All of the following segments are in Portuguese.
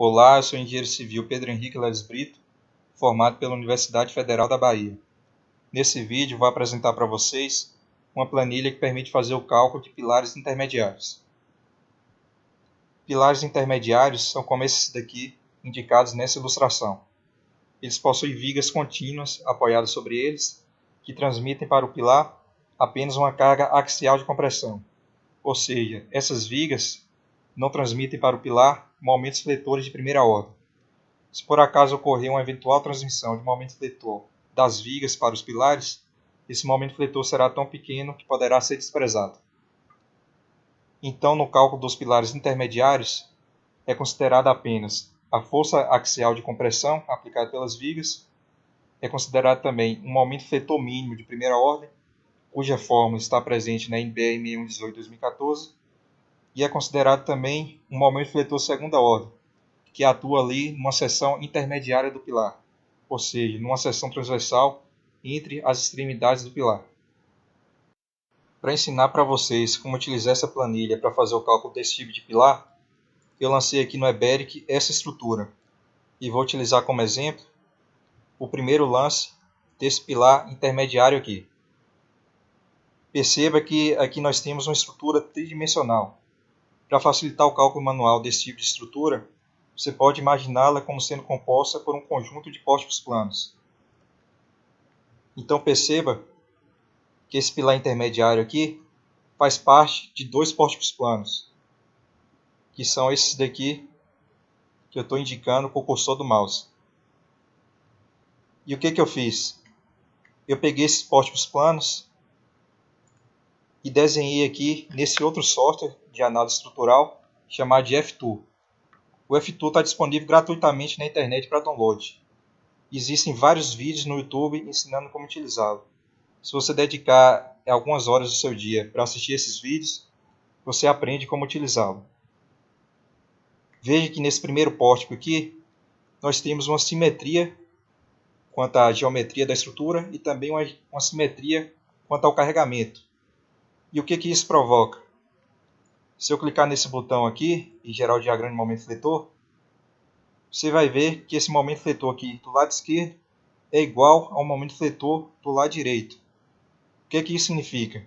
Olá, eu sou o engenheiro civil Pedro Henrique Leles Brito, formado pela Universidade Federal da Bahia. Nesse vídeo vou apresentar para vocês uma planilha que permite fazer o cálculo de pilares intermediários. Pilares intermediários são como esses daqui indicados nessa ilustração. Eles possuem vigas contínuas apoiadas sobre eles, que transmitem para o pilar apenas uma carga axial de compressão, ou seja, essas vigas não transmitem para o pilar momentos fletores de primeira ordem. Se por acaso ocorrer uma eventual transmissão de momento fletor das vigas para os pilares, esse momento fletor será tão pequeno que poderá ser desprezado. Então, no cálculo dos pilares intermediários, é considerada apenas a força axial de compressão aplicada pelas vigas, é considerado também um momento fletor mínimo de primeira ordem, cuja fórmula está presente na NBR 6118/2014, e é considerado também um momento fletor segunda ordem, que atua ali numa seção intermediária do pilar, ou seja, numa seção transversal entre as extremidades do pilar. Para ensinar para vocês como utilizar essa planilha para fazer o cálculo desse tipo de pilar, eu lancei aqui no EBERIC essa estrutura e vou utilizar como exemplo o primeiro lance desse pilar intermediário aqui. Perceba que aqui nós temos uma estrutura tridimensional. Para facilitar o cálculo manual desse tipo de estrutura, você pode imaginá-la como sendo composta por um conjunto de pórticos planos. Então perceba que esse pilar intermediário aqui faz parte de dois pórticos planos, que são esses daqui que eu estou indicando com o cursor do mouse. E o que eu fiz? Eu peguei esses pórticos planos e desenhei aqui nesse outro software de análise estrutural chamado de F-Tool. O F-Tool está disponível gratuitamente na internet para download. Existem vários vídeos no YouTube ensinando como utilizá-lo. Se você dedicar algumas horas do seu dia para assistir esses vídeos, você aprende como utilizá-lo. Veja que nesse primeiro pórtico aqui, nós temos uma simetria quanto à geometria da estrutura e também uma simetria quanto ao carregamento. E o que isso provoca? Se eu clicar nesse botão aqui e gerar o diagrama de momento fletor, você vai ver que esse momento fletor aqui do lado esquerdo é igual ao momento fletor do lado direito. O que isso significa?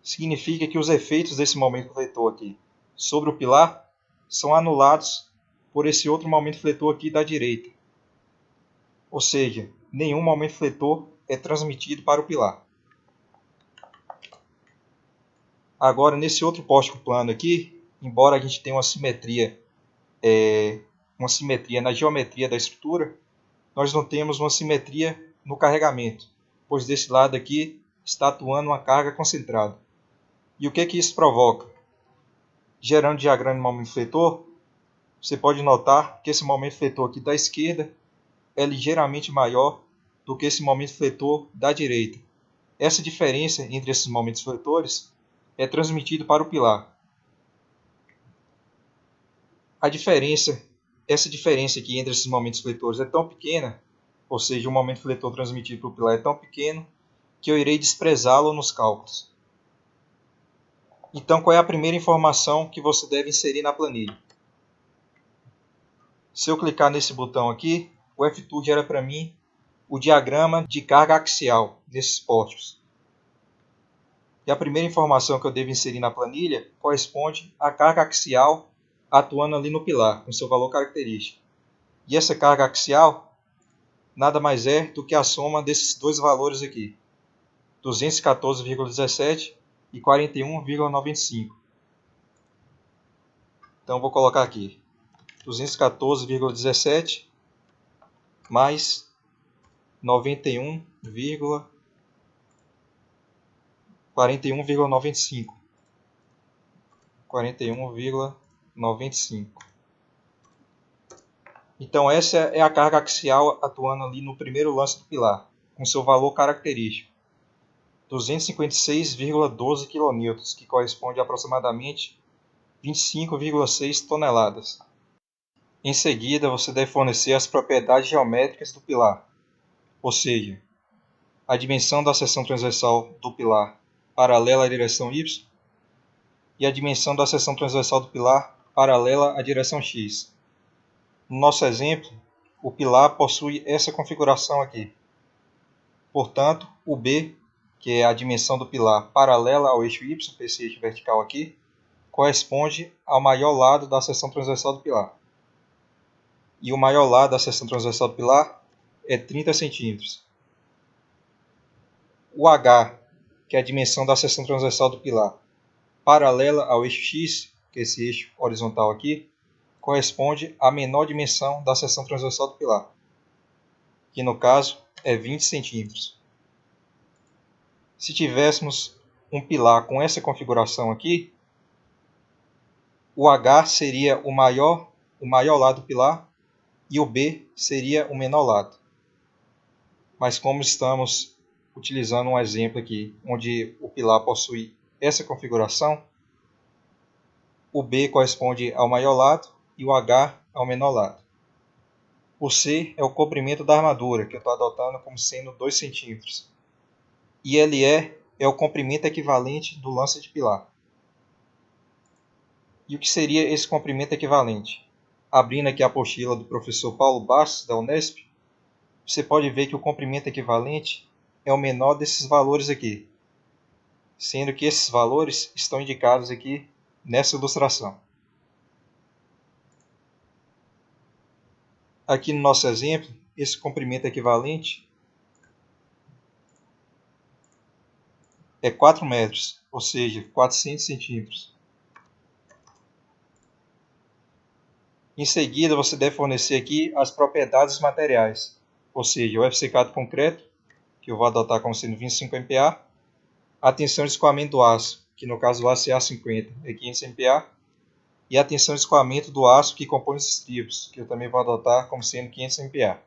Significa que os efeitos desse momento fletor aqui sobre o pilar são anulados por esse outro momento fletor aqui da direita. Ou seja, nenhum momento fletor é transmitido para o pilar. Agora, nesse outro pórtico plano aqui, embora a gente tenha uma simetria na geometria da estrutura, nós não temos uma simetria no carregamento, pois desse lado aqui está atuando uma carga concentrada. E o que isso provoca? Gerando o diagrama de momento fletor, você pode notar que esse momento fletor aqui da esquerda é ligeiramente maior do que esse momento fletor da direita. Essa diferença entre esses momentos fletores é transmitido para o pilar. Essa diferença aqui entre esses momentos fletores é tão pequena, ou seja, o momento fletor transmitido para o pilar é tão pequeno, que eu irei desprezá-lo nos cálculos. Então, qual é a primeira informação que você deve inserir na planilha? Se eu clicar nesse botão aqui, o F-Tool gera para mim o diagrama de carga axial desses pórticos. E a primeira informação que eu devo inserir na planilha corresponde à carga axial atuando ali no pilar, com seu valor característico. E essa carga axial nada mais é do que a soma desses dois valores aqui, 214,17 e 41,95. Então vou colocar aqui 214,17 mais 41,95. Então essa é a carga axial atuando ali no primeiro lance do pilar, com seu valor característico, 256,12 kN, que corresponde a aproximadamente 25,6 toneladas. Em seguida, você deve fornecer as propriedades geométricas do pilar, ou seja, a dimensão da seção transversal do pilar paralela à direção Y e a dimensão da seção transversal do pilar paralela à direção X. No nosso exemplo, o pilar possui essa configuração aqui. Portanto, o B, que é a dimensão do pilar paralela ao eixo Y, esse eixo vertical aqui, corresponde ao maior lado da seção transversal do pilar. E o maior lado da seção transversal do pilar é 30 centímetros. O H, que é a dimensão da seção transversal do pilar, paralela ao eixo X, que é esse eixo horizontal aqui, corresponde à menor dimensão da seção transversal do pilar, que no caso é 20 centímetros. Se tivéssemos um pilar com essa configuração aqui, o H seria o maior lado do pilar e o B seria o menor lado. Mas como estamos utilizando um exemplo aqui, onde o pilar possui essa configuração, o B corresponde ao maior lado e o H ao menor lado. O C é o comprimento da armadura, que eu estou adotando como sendo 2 centímetros. E LE é o comprimento equivalente do lance de pilar. E o que seria esse comprimento equivalente? Abrindo aqui a apostila do professor Paulo Bastos, da Unesp, você pode ver que o comprimento equivalente é o menor desses valores aqui, sendo que esses valores estão indicados aqui nessa ilustração. Aqui no nosso exemplo, esse comprimento equivalente é 4 metros, ou seja, 400 centímetros. Em seguida, você deve fornecer aqui as propriedades dos materiais, ou seja, o FCK do concreto, que eu vou adotar como sendo 25 MPa, a tensão de escoamento do aço, que no caso o aço é A50, é 500 MPa, e a tensão de escoamento do aço que compõe os estribos, que eu também vou adotar como sendo 500 MPa.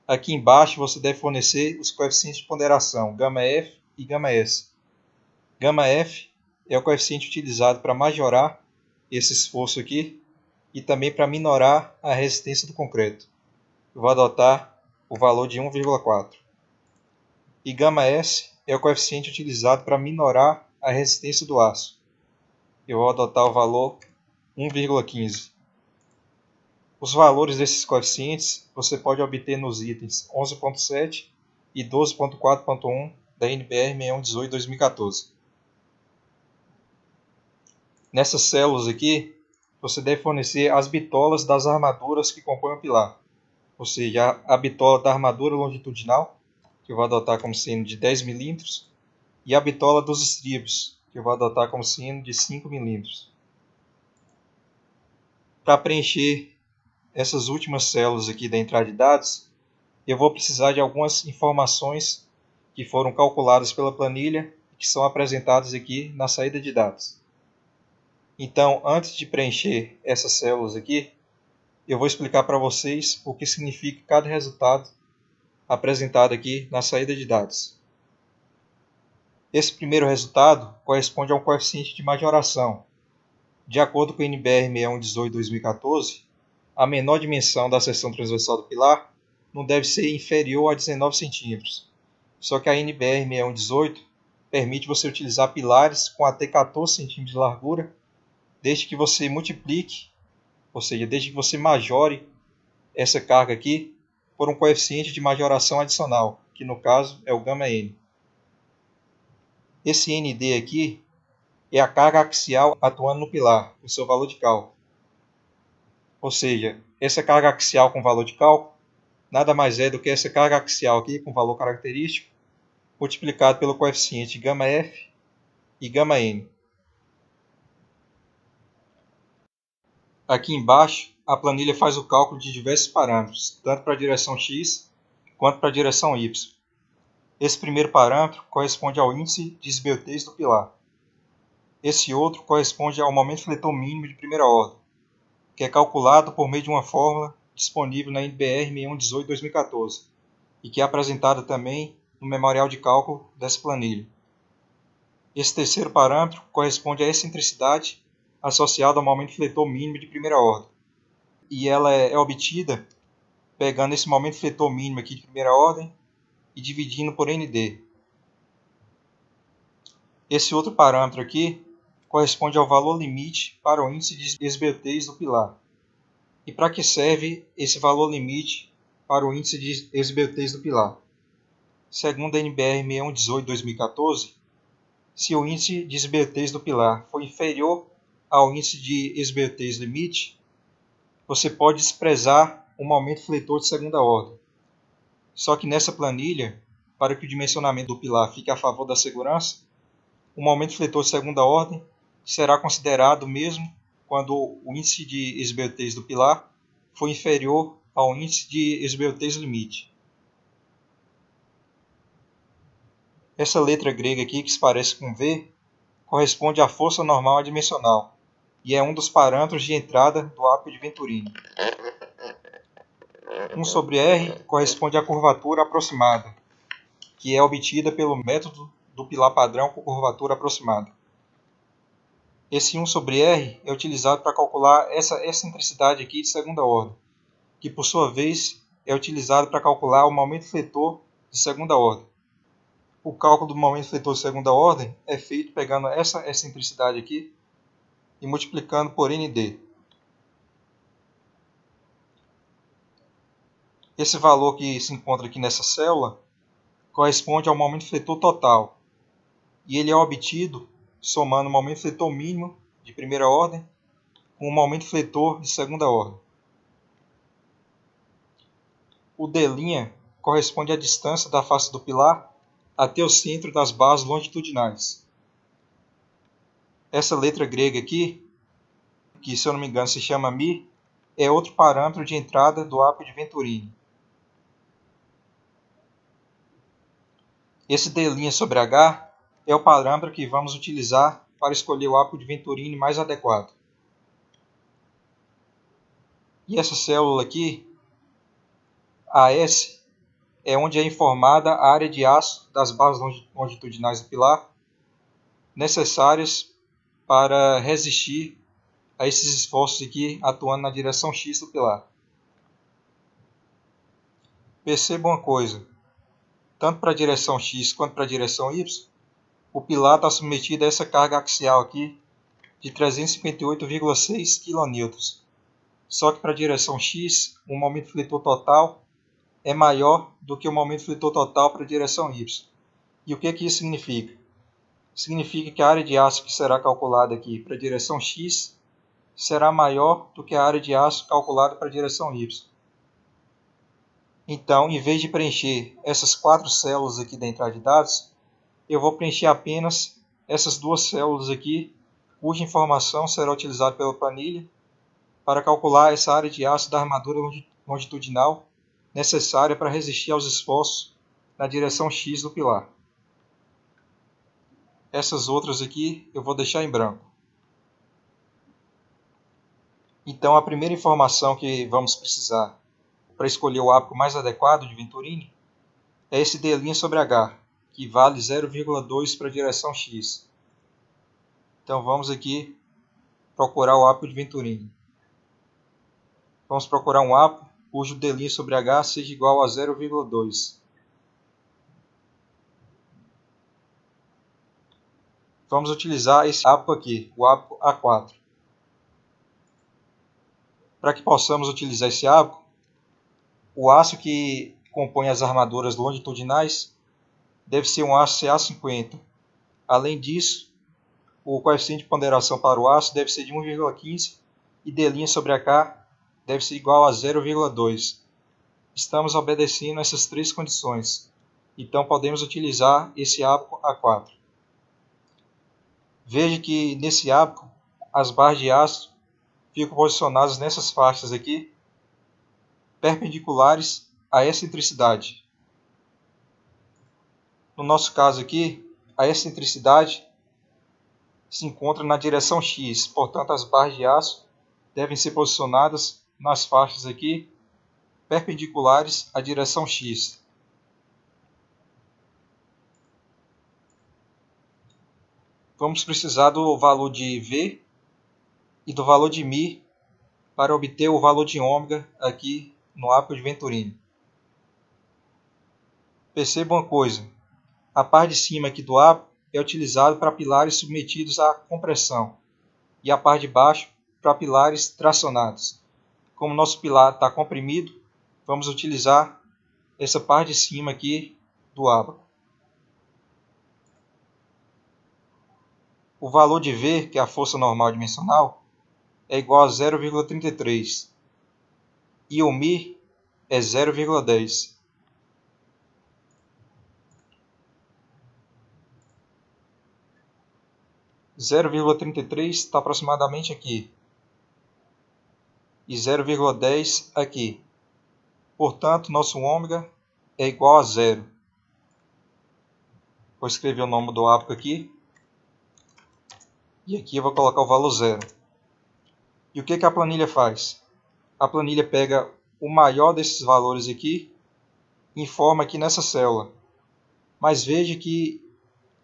Aqui embaixo você deve fornecer os coeficientes de ponderação, γF e γS. γF é o coeficiente utilizado para majorar esse esforço aqui e também para minorar a resistência do concreto. Eu vou adotar o valor de 1,4. E γS é o coeficiente utilizado para minorar a resistência do aço. Eu vou adotar o valor 1,15. Os valores desses coeficientes você pode obter nos itens 11.7 e 12.4.1 da NBR 6118/2014. Nessas células aqui, você deve fornecer as bitolas das armaduras que compõem o pilar, ou seja, a bitola da armadura longitudinal, que eu vou adotar como sendo de 10 mm, e a bitola dos estribos, que eu vou adotar como sendo de 5 mm. Para preencher essas últimas células aqui da entrada de dados, eu vou precisar de algumas informações que foram calculadas pela planilha e que são apresentadas aqui na saída de dados. Então, antes de preencher essas células aqui, eu vou explicar para vocês o que significa cada resultado apresentado aqui na saída de dados. Esse primeiro resultado corresponde a um coeficiente de majoração. De acordo com o NBR 6118/2014, a menor dimensão da seção transversal do pilar não deve ser inferior a 19 centímetros. Só que a NBR 6118 permite você utilizar pilares com até 14 centímetros de largura, desde que você multiplique, ou seja, desde que você majore essa carga aqui por um coeficiente de majoração adicional, que no caso é o γN. Esse ND aqui é a carga axial atuando no pilar, o seu valor de cálculo. Ou seja, essa carga axial com valor de cálculo nada mais é do que essa carga axial aqui com valor característico multiplicado pelo coeficiente γF e γN. Aqui embaixo, a planilha faz o cálculo de diversos parâmetros, tanto para a direção X quanto para a direção Y. Esse primeiro parâmetro corresponde ao índice de esbeltez do pilar. Esse outro corresponde ao momento fletor mínimo de primeira ordem, que é calculado por meio de uma fórmula disponível na NBR 6118/2014 e que é apresentada também no memorial de cálculo dessa planilha. Esse terceiro parâmetro corresponde à excentricidade associada ao momento fletor mínimo de primeira ordem. E ela é obtida pegando esse momento fletor mínimo aqui de primeira ordem e dividindo por ND. Esse outro parâmetro aqui corresponde ao valor limite para o índice de esbeltez do pilar. E para que serve esse valor limite para o índice de esbeltez do pilar? Segundo a NBR 6118/2014, se o índice de esbeltez do pilar for inferior ao índice de esbeltez limite, você pode desprezar um momento fletor de segunda ordem. Só que nessa planilha, para que o dimensionamento do pilar fique a favor da segurança, o momento fletor de segunda ordem será considerado mesmo quando o índice de esbeltez do pilar for inferior ao índice de esbeltez limite. Essa letra grega aqui, que se parece com V, corresponde à força normal adimensional e é um dos parâmetros de entrada do ápice de Venturini. 1 sobre R corresponde à curvatura aproximada, que é obtida pelo método do pilar padrão com curvatura aproximada. Esse 1 sobre R é utilizado para calcular essa excentricidade aqui de segunda ordem, que por sua vez é utilizado para calcular o momento fletor de segunda ordem. O cálculo do momento fletor de segunda ordem é feito pegando essa excentricidade aqui e multiplicando por ND. Esse valor que se encontra aqui nessa célula corresponde ao momento fletor total, e ele é obtido somando o momento fletor mínimo de primeira ordem com o momento fletor de segunda ordem. O D' corresponde à distância da face do pilar até o centro das bases longitudinais. Essa letra grega aqui, que se eu não me engano se chama μ, é outro parâmetro de entrada do ápice de Venturini. Esse D' sobre H é o parâmetro que vamos utilizar para escolher o ápice de Venturini mais adequado. E essa célula aqui, AS, é onde é informada a área de aço das bases longitudinais do pilar, necessárias para resistir a esses esforços aqui atuando na direção X do pilar. Perceba uma coisa, tanto para a direção X quanto para a direção Y, o pilar está submetido a essa carga axial aqui de 358,6 kN. Só que para a direção X, o momento fletor total é maior do que o momento fletor total para a direção Y. E o que isso significa? Significa que a área de aço que será calculada aqui para a direção X será maior do que a área de aço calculada para a direção Y. Então, em vez de preencher essas 4 células aqui da entrada de dados, eu vou preencher apenas essas 2 células aqui, cuja informação será utilizada pela planilha para calcular essa área de aço da armadura longitudinal necessária para resistir aos esforços na direção X do pilar. Essas outras aqui eu vou deixar em branco. Então, a primeira informação que vamos precisar para escolher o ápice mais adequado de Venturini é esse D' sobre H, que vale 0,2 para a direção X. Então vamos aqui procurar o ápice de Venturini. Vamos procurar um ápice cujo D' sobre H seja igual a 0,2. Vamos utilizar esse ápice aqui, o ápice A4. Para que possamos utilizar esse ápice, o aço que compõe as armaduras longitudinais deve ser um aço Ca50. Além disso, o coeficiente de ponderação para o aço deve ser de 1,15 e D' sobre H deve ser igual a 0,2. Estamos obedecendo essas 3 condições, então podemos utilizar esse ápice A4. Veja que nesse ápice as barras de aço ficam posicionadas nessas faixas aqui, perpendiculares à excentricidade. No nosso caso aqui, a excentricidade se encontra na direção X, portanto as barras de aço devem ser posicionadas nas faixas aqui, perpendiculares à direção X. Vamos precisar do valor de V e do valor de μ para obter o valor de ômega aqui no ápice de Venturini. Perceba uma coisa, a parte de cima aqui do ápice é utilizado para pilares submetidos à compressão e a parte de baixo para pilares tracionados. como nosso pilar está comprimido, vamos utilizar essa parte de cima aqui do ábaco. O valor de V, que é a força normal dimensional, é igual a 0,33 e o μ é 0,10. Zero vírgula 33 está aproximadamente aqui e 0,10 aqui. Portanto, nosso ômega é igual a 0. Vou escrever o nome do ábaco aqui. E aqui eu vou colocar o valor 0. E o que a planilha faz? A planilha pega o maior desses valores aqui e informa aqui nessa célula. Mas veja que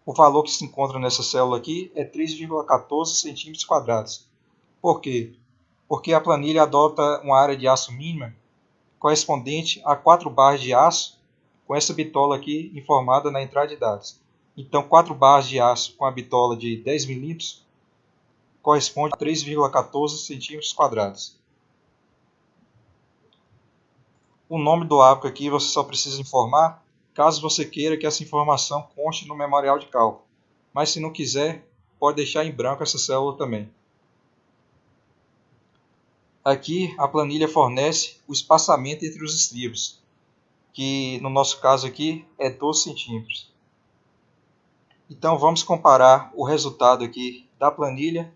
o valor que se encontra nessa célula aqui é 3,14 centímetros quadrados. Por quê? Porque a planilha adota uma área de aço mínima correspondente a 4 barras de aço com essa bitola aqui informada na entrada de dados. Então, 4 barras de aço com a bitola de 10 milímetros corresponde a 3,14 centímetros quadrados. O nome do ábaco aqui você só precisa informar caso você queira que essa informação conste no memorial de cálculo. Mas se não quiser, pode deixar em branco essa célula também. Aqui a planilha fornece o espaçamento entre os estribos, que no nosso caso aqui é 12 centímetros. Então vamos comparar o resultado aqui da planilha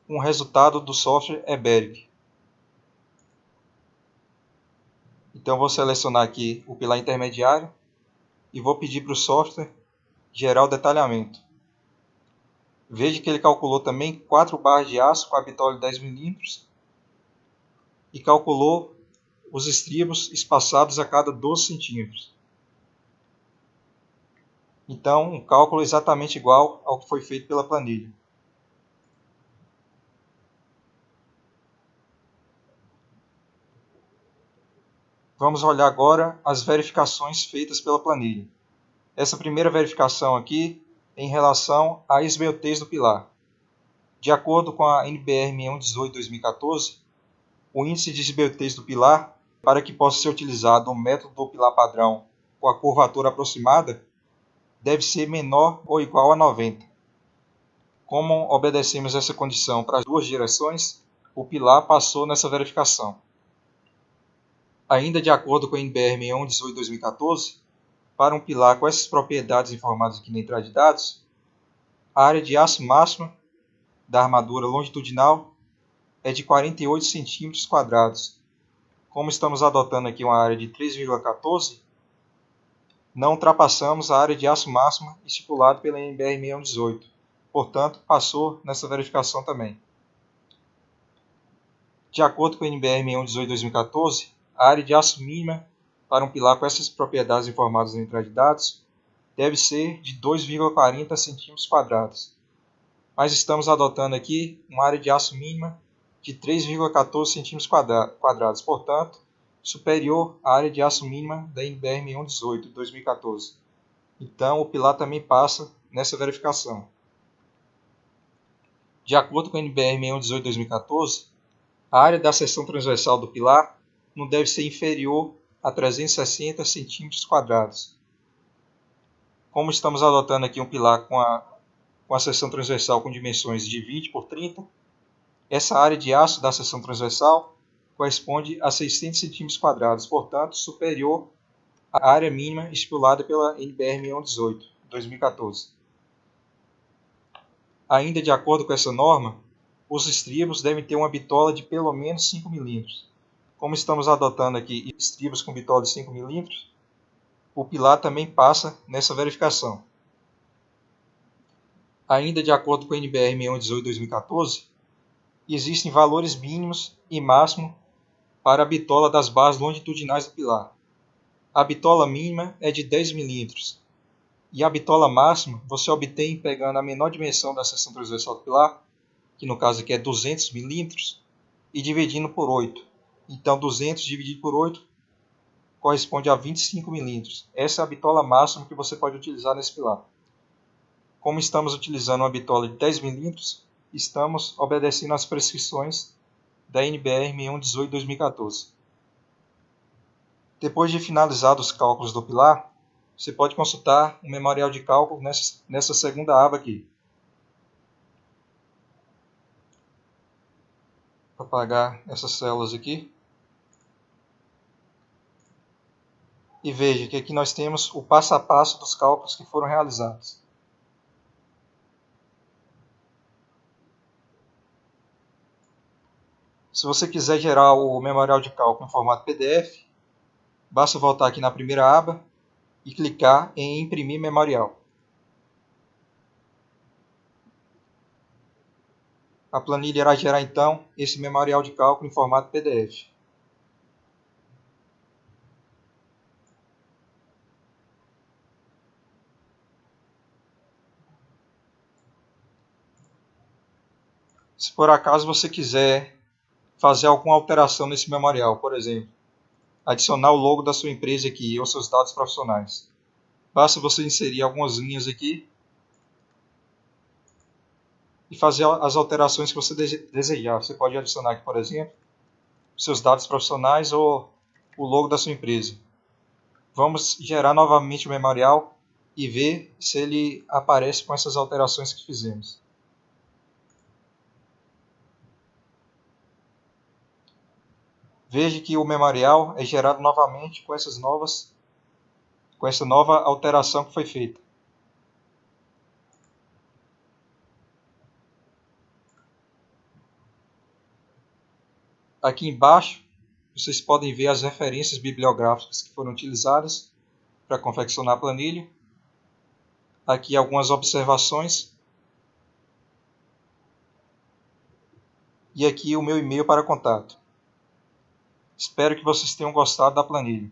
com o resultado do software eBERIC. Então vou selecionar aqui o pilar intermediário e vou pedir para o software gerar o detalhamento. Veja que ele calculou também 4 barras de aço com a bitola de 10 milímetros e calculou os estribos espaçados a cada 12 centímetros. Então, um cálculo exatamente igual ao que foi feito pela planilha. Vamos olhar agora as verificações feitas pela planilha. Essa primeira verificação aqui é em relação à esbeltez do pilar. De acordo com a NBR 6118-2014, o índice de esbeltez do pilar, para que possa ser utilizado o método do pilar padrão com a curvatura aproximada, deve ser menor ou igual a 90. Como obedecemos essa condição para as duas direções, o pilar passou nessa verificação. Ainda de acordo com a NBR 6118-2014, para um pilar com essas propriedades informadas aqui na entrada de dados, a área de aço máxima da armadura longitudinal é de 48 centímetros quadrados. Como estamos adotando aqui uma área de 3,14, não ultrapassamos a área de aço máxima estipulada pela NBR 6118. Portanto, passou nessa verificação também. De acordo com a NBR 6118-2014, a área de aço mínima para um pilar com essas propriedades informadas na entrada de dados deve ser de 2,40 centímetros quadrados. Mas estamos adotando aqui uma área de aço mínima de 3,14 centímetros quadrados, portanto, superior à área de aço mínima da NBR 6118 de 2014. Então, o pilar também passa nessa verificação. De acordo com a NBR 6118 de 2014, a área da seção transversal do pilar não deve ser inferior a 360 centímetros quadrados. Como estamos adotando aqui um pilar com a seção transversal com dimensões de 20 por 30, essa área de aço da seção transversal corresponde a 600 centímetros quadrados, portanto, superior à área mínima estipulada pela NBR 6118, de 2014. Ainda de acordo com essa norma, os estribos devem ter uma bitola de pelo menos 5 milímetros. Como estamos adotando aqui estribos com bitola de 5 milímetros, o pilar também passa nessa verificação. Ainda de acordo com a NBR 6118-2014, existem valores mínimos e máximos para a bitola das barras longitudinais do pilar. A bitola mínima é de 10 milímetros e a bitola máxima você obtém pegando a menor dimensão da seção transversal do pilar, que no caso aqui é 200 milímetros, e dividindo por 8. Então 200 dividido por 8 corresponde a 25 milímetros. Essa é a bitola máxima que você pode utilizar nesse pilar. Como estamos utilizando uma bitola de 10 milímetros, estamos obedecendo às prescrições da NBR 6118/2014. Depois de finalizados os cálculos do pilar, você pode consultar o memorial de cálculo nessa segunda aba aqui. Vou apagar essas células aqui. E veja que aqui nós temos o passo a passo dos cálculos que foram realizados. Se você quiser gerar o memorial de cálculo em formato PDF, basta voltar aqui na primeira aba e clicar em imprimir memorial. A planilha irá gerar então esse memorial de cálculo em formato PDF. Se por acaso você quiser fazer alguma alteração nesse memorial, por exemplo, adicionar o logo da sua empresa aqui ou seus dados profissionais, basta você inserir algumas linhas aqui e fazer as alterações que você desejar. Você pode adicionar aqui, por exemplo, seus dados profissionais ou o logo da sua empresa. Vamos gerar novamente o memorial e ver se ele aparece com essas alterações que fizemos. Veja que o memorial é gerado novamente com essa nova alteração que foi feita. Aqui embaixo, vocês podem ver as referências bibliográficas que foram utilizadas para confeccionar a planilha. Aqui algumas observações. E aqui o meu e-mail para contato. Espero que vocês tenham gostado da planilha.